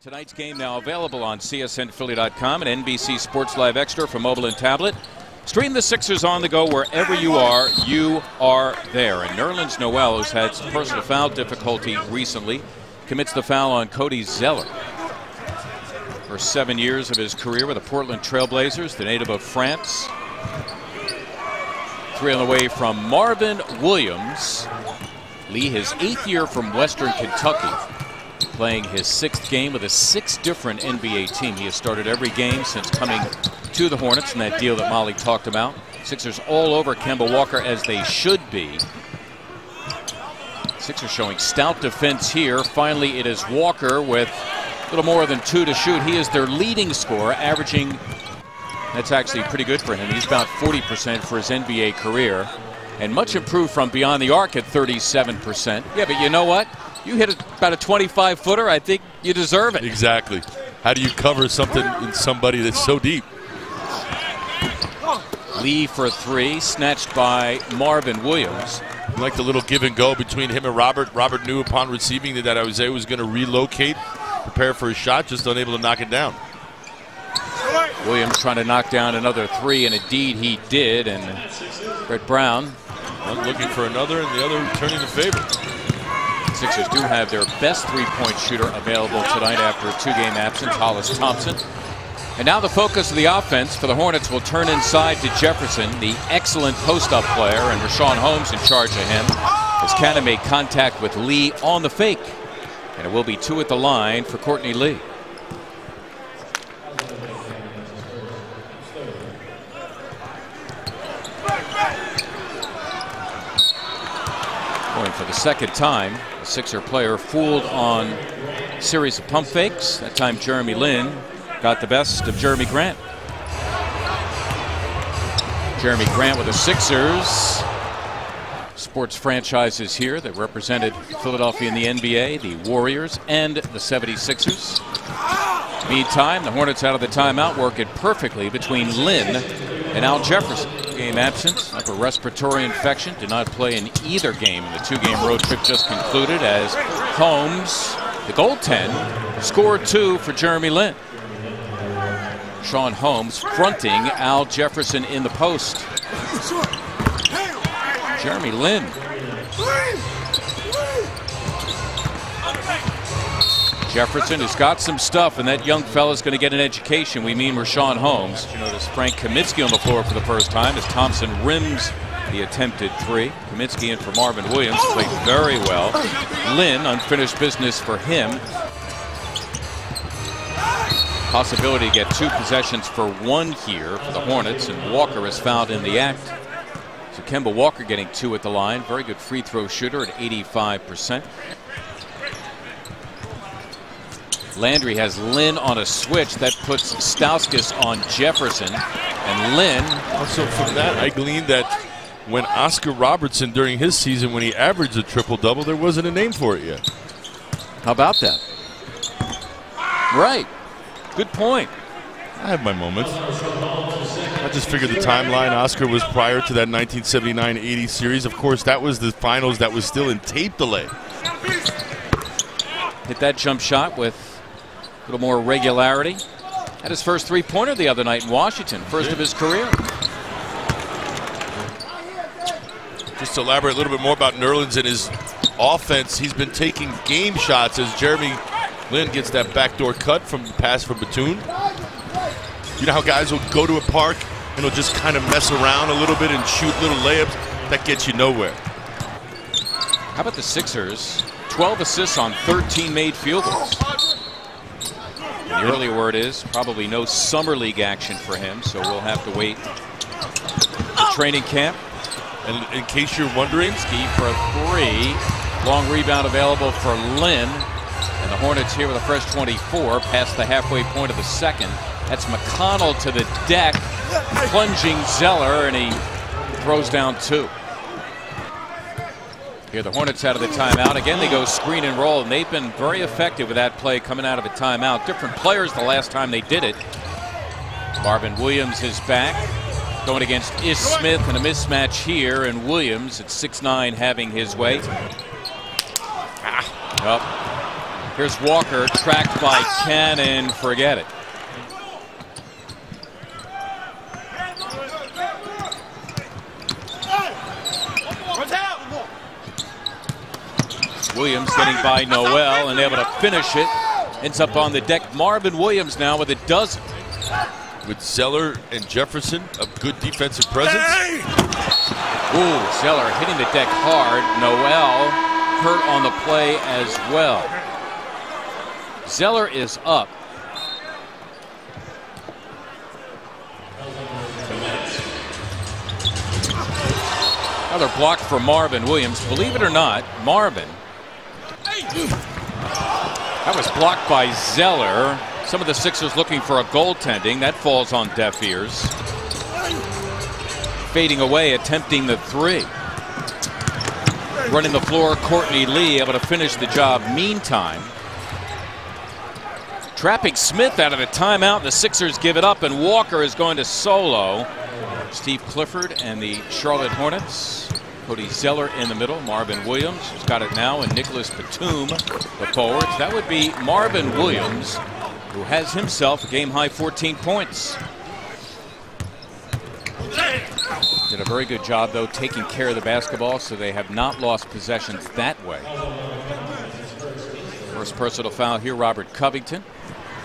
Tonight's game now available on csnphilly.com and NBC Sports Live Extra for mobile and tablet. Stream the Sixers on the go wherever you are there. And Nerlens Noel, who's had some personal foul difficulty recently, commits the foul on Cody Zeller. For 7 years of his career with the Portland Trailblazers, the native of France. 3 on the way from Marvin Williams. Lee, his 8th year from Western Kentucky, playing his 6th game with a 6 different NBA team. He has started every game since coming to the Hornets in that deal that Molly talked about. Sixers all over Kemba Walker, as they should be. Sixers showing stout defense here. Finally, it is Walker with a little more than 2 to shoot. He is their leading scorer, averaging, that's actually pretty good for him. He's about 40% for his NBA career, and much improved from beyond the arc at 37%. Yeah, but you know what? You hit about a 25-footer, I think you deserve it. Exactly. How do you cover something in somebody that's so deep? Lee for 3, snatched by Marvin Williams. I like the little give and go between him and Robert. Robert knew upon receiving that Isaiah was going to relocate, prepare for a shot, just unable to knock it down. Williams trying to knock down another 3, and indeed he did. And Brett Brown, one looking for another, and the other returning the favor. Sixers do have their best 3-point shooter available tonight after a 2-game absence, Hollis Thompson. And now the focus of the offense for the Hornets will turn inside to Jefferson, the excellent post-up player, and Rashawn Holmes in charge of him, as Cannon made contact with Lee on the fake. And it will be 2 at the line for Courtney Lee. Going for the 2nd time. The Sixer player fooled on a series of pump fakes. That time Jeremy Lin got the best of Jeremy Grant. Jeremy Grant with the Sixers. Sports franchises here that represented Philadelphia in the NBA, the Warriors and the 76ers. Meantime, the Hornets out of the timeout work it perfectly between Lin and Al Jefferson. Game absence, upper respiratory infection, did not play in either game in the 2-game road trip just concluded, as Holmes, the goaltend, scored 2 for Jeremy Lin. Sean Holmes fronting Al Jefferson in the post. Jeremy Lin. Jefferson has got some stuff, and that young fella's going to get an education. We mean Rashawn Holmes. You notice Frank Kaminsky on the floor for the first time as Thompson rims the attempted 3. Kaminsky in for Marvin Williams, played very well. Lin, unfinished business for him. Possibility to get 2 possessions for 1 here for the Hornets, and Walker is fouled in the act. So Kemba Walker getting 2 at the line. Very good free throw shooter at 85%. Landry has Lin on a switch. That puts Stauskas on Jefferson. And Lin. Also from that, I gleaned that when Oscar Robertson, during his season, when he averaged a triple-double, there wasn't a name for it yet. How about that? Right. Good point. I have my moments. I just figured the timeline. Oscar was prior to that 1979-80 series. Of course, that was the finals that was still in tape delay. Hit that jump shot with a little more regularity. Had his first 3-pointer the other night in Washington, first of his career. Just to elaborate a little bit more about Nerlens and his offense, he's been taking game shots as Jeremy Lin gets that backdoor cut from the pass from Batum. You know how guys will go to a park and they'll just kind of mess around a little bit and shoot little layups? That gets you nowhere. How about the Sixers? 12 assists on 13 made field goals. The early word is probably no summer league action for him, so we'll have to wait for training camp. And in case you're wondering, Ski for a 3. Long rebound available for Lin. And the Hornets here with a fresh 24 past the halfway point of the 2nd. That's McConnell to the deck, plunging Zeller, and he throws down 2. Here the Hornets out of the timeout. Again, they go screen and roll, and they've been very effective with that play coming out of the timeout. Different players the last time they did it. Marvin Williams is back, going against Ish Smith in a mismatch here, and Williams at 6'9" having his way. Here's Walker, tracked by Cannon. Forget it. Williams getting by Noel and able to finish it. Ends up on the deck. Marvin Williams now with a dozen. With Zeller and Jefferson, a good defensive presence. Ooh, Zeller hitting the deck hard. Noel hurt on the play as well. Zeller is up. Another block for Marvin Williams. Believe it or not, Marvin. That was blocked by Zeller. Some of the Sixers looking for a goaltending. That falls on deaf ears. Fading away, attempting the three. Running the floor, Courtney Lee able to finish the job. Meantime, trapping Smith out of the timeout. The Sixers give it up, and Walker is going to solo. Steve Clifford and the Charlotte Hornets. Cody Zeller in the middle. Marvin Williams, who's got it now, and Nicholas Batum, the forwards. That would be Marvin Williams, who has himself a game-high 14 points. Did a very good job, though, taking care of the basketball, so they have not lost possessions that way. First personal foul here, Robert Covington.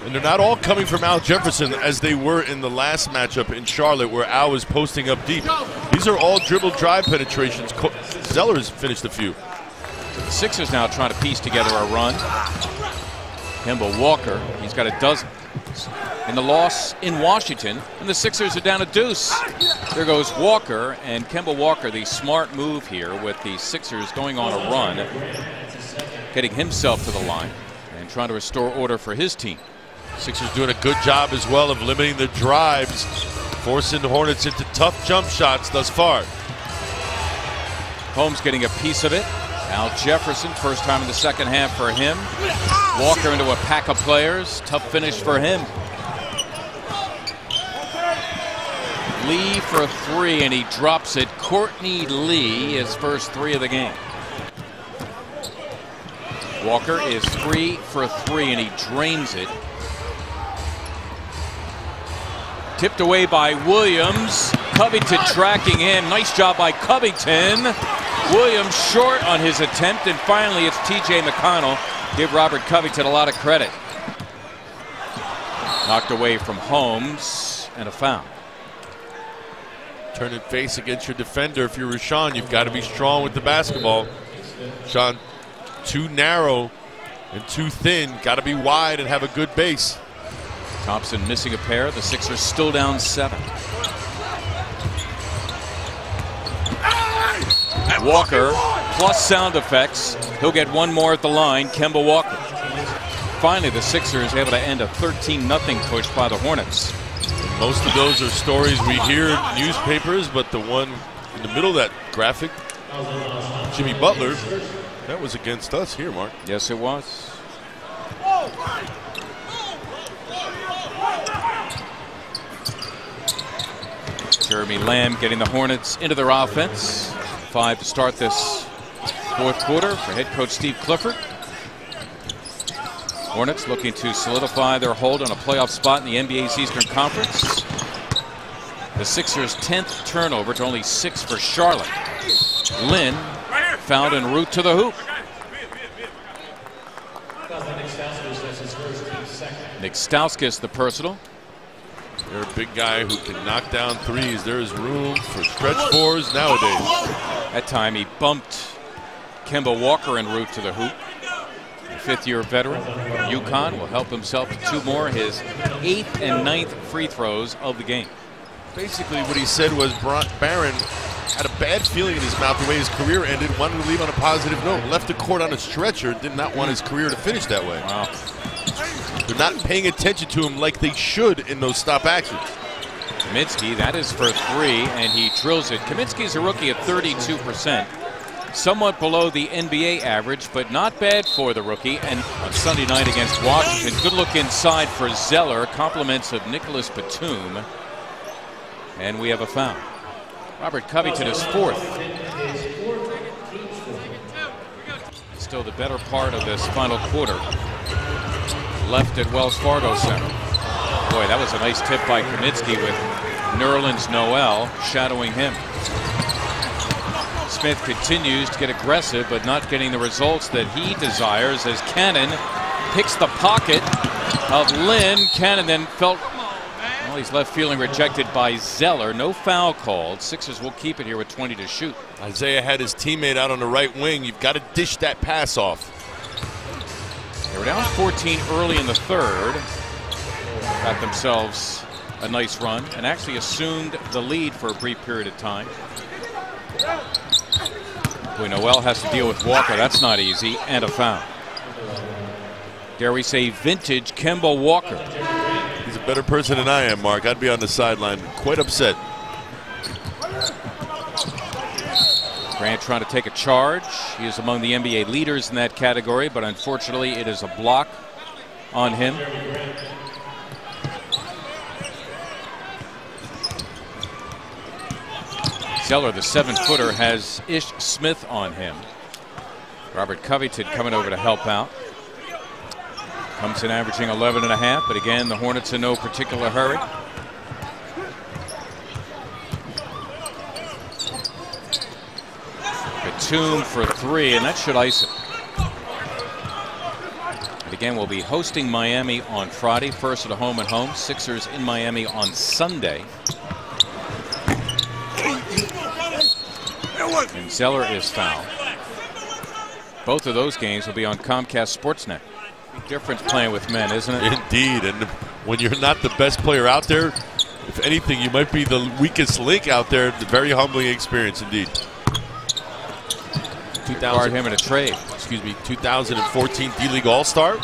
And they're not all coming from Al Jefferson as they were in the last matchup in Charlotte where Al was posting up deep. These are all dribble drive penetrations. Zeller has finished a few. So the Sixers now trying to piece together a run. Kemba Walker, he's got a dozen. In the loss in Washington, and the Sixers are down a deuce. There goes Walker, and Kemba Walker, the smart move here with the Sixers going on a run, getting himself to the line and trying to restore order for his team. Sixers doing a good job as well of limiting the drives, forcing the Hornets into tough jump shots thus far. Holmes getting a piece of it. Al Jefferson, first time in the second half for him. Walker into a pack of players. Tough finish for him. Lee for a three, and he drops it. Courtney Lee, his first three of the game. Walker is 3 for 3, and he drains it. Tipped away by Williams. Covington tracking in. Nice job by Covington. Williams short on his attempt, and finally it's TJ McConnell. Give Robert Covington a lot of credit. Knocked away from Holmes, and a foul. Turn and face against your defender. If you're Rashawn, you've got to be strong with the basketball. Sean, too narrow and too thin. Got to be wide and have a good base. Thompson missing a pair. The Sixers still down 7. Walker plus sound effects. He'll get one more at the line. Kemba Walker. Finally, the Sixers able to end a 13-0 push by the Hornets. Most of those are stories we hear in newspapers, but the one in the middle of that graphic, Jimmy Butler, that was against us here, Mark. Yes, it was. Jeremy Lamb getting the Hornets into their offense. 5 to start this fourth quarter for head coach Steve Clifford. Hornets looking to solidify their hold on a playoff spot in the NBA's Eastern Conference. The Sixers' 10th turnover to only 6 for Charlotte. Lynn fouled en route to the hoop. Nick Stauskas the personal. They're a big guy who can knock down threes. There is room for stretch fours nowadays. That time he bumped Kemba Walker en route to the hoop. The 5th-year veteran from UConn will help himself to 2 more, his 8th and 9th free throws of the game. Basically what he said was Barron had a bad feeling in his mouth the way his career ended, wanted to leave on a positive note, left the court on a stretcher, did not want his career to finish that way. Wow. They're not paying attention to him like they should in those stop actions. Kaminsky, that is for 3, and he drills it. Kaminsky's a rookie at 32%. Somewhat below the NBA average, but not bad for the rookie. And on Sunday night against Washington, good look inside for Zeller. Compliments of Nicholas Batum. And we have a foul. Robert Covington is 4th. Still the better part of this final quarter. left at Wells Fargo Center. Boy, that was a nice tip by Kaminsky with Nerlens Noel shadowing him. Smith continues to get aggressive, but not getting the results that he desires as Cannon picks the pocket of Lin. Cannon then felt, well, he's left feeling rejected by Zeller. No foul called. Sixers will keep it here with 20 to shoot. Isaiah had his teammate out on the right wing. You've got to dish that pass off. They were down 14 early in the third. Got themselves a nice run and actually assumed the lead for a brief period of time. Boy, Noel has to deal with Walker. That's not easy. And a foul. Dare we say vintage Kemba Walker. He's a better person than I am, Mark. I'd be on the sideline quite upset. Grant trying to take a charge. He is among the NBA leaders in that category, but unfortunately it is a block on him. Zeller, the 7-footer, has Ish Smith on him. Robert Covington coming over to help out. Comes in averaging 11.5, but again, the Hornets in no particular hurry. Batum for 3, and that should ice it. And again, we'll be hosting Miami on Friday, first at a home and home. Sixers in Miami on Sunday. And Zeller is fouled. Both of those games will be on Comcast Sportsnet. Big difference playing with men, isn't it? Indeed, and when you're not the best player out there, if anything, you might be the weakest link out there. Very humbling experience indeed. Acquired him in a trade. 2014 D-League All-Star.